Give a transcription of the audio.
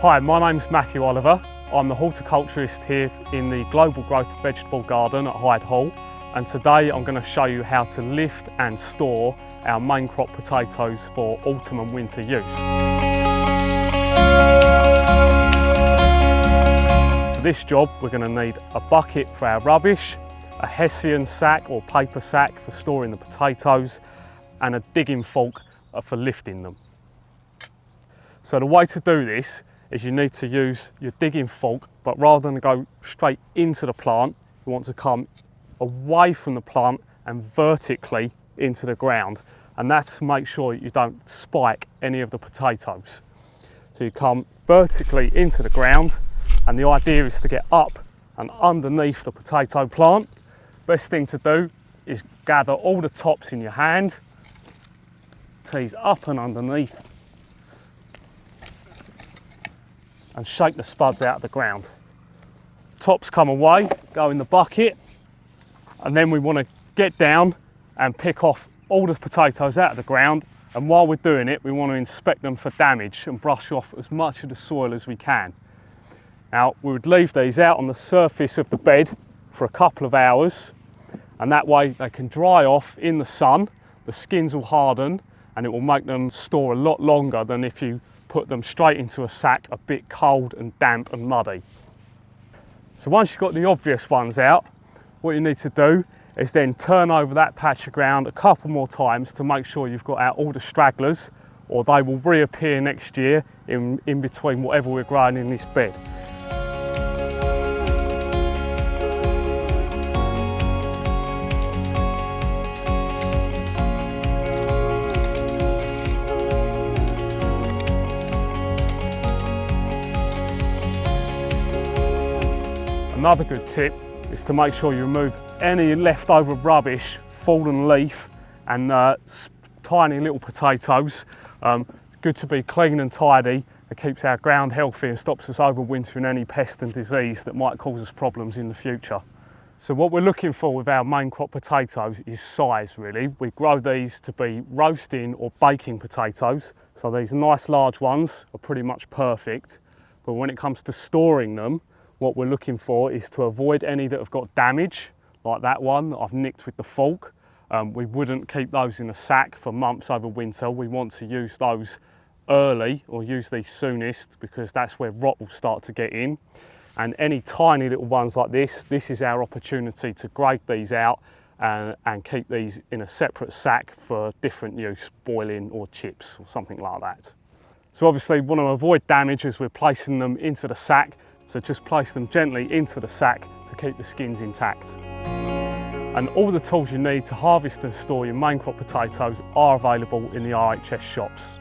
Hi, my name's Matthew Oliver. I'm the horticulturist here in the Global Growth Vegetable Garden at Hyde Hall, and today I'm going to show you how to lift and store our main crop potatoes for autumn and winter use. For this job we're going to need a bucket for our rubbish, a hessian sack or paper sack for storing the potatoes, and a digging fork for lifting them. So the way to do this is you need to use your digging fork, but rather than go straight into the plant, you want to come away from the plant and vertically into the ground, and that's to make sure you don't spike any of the potatoes. So you come vertically into the ground, and the idea is to get up and underneath the potato plant. Best thing to do is gather all the tops in your hand, tease up and underneath, and shake the spuds out of the ground. Tops come away, go in the bucket, and then we want to get down and pick off all the potatoes out of the ground, and while we're doing it we want to inspect them for damage and brush off as much of the soil as we can. Now we would leave these out on the surface of the bed for a couple of hours, and that way they can dry off in the sun, the skins will harden, and it will make them store a lot longer than if you put them straight into a sack a bit cold and damp and muddy. So once you've got the obvious ones out, what you need to do is then turn over that patch of ground a couple more times to make sure you've got out all the stragglers, or they will reappear next year in between whatever we're growing in this bed. Another good tip is to make sure you remove any leftover rubbish, fallen leaf and tiny little potatoes. It's good to be clean and tidy. It keeps our ground healthy and stops us overwintering any pest and disease that might cause us problems in the future. So what we're looking for with our main crop potatoes is size really. We grow these to be roasting or baking potatoes. So these nice large ones are pretty much perfect. But when it comes to storing them, what we're looking for is to avoid any that have got damage, like that one that I've nicked with the fork. We wouldn't keep those in a sack for months over winter. We want to use those early, or use these soonest, because that's where rot will start to get in. And any tiny little ones like this is our opportunity to grade these out and keep these in a separate sack for different use, boiling or chips or something like that. So obviously we want to avoid damage as we're placing them into the sack. So just place them gently into the sack to keep the skins intact. And all the tools you need to harvest and store your main crop potatoes are available in the RHS shops.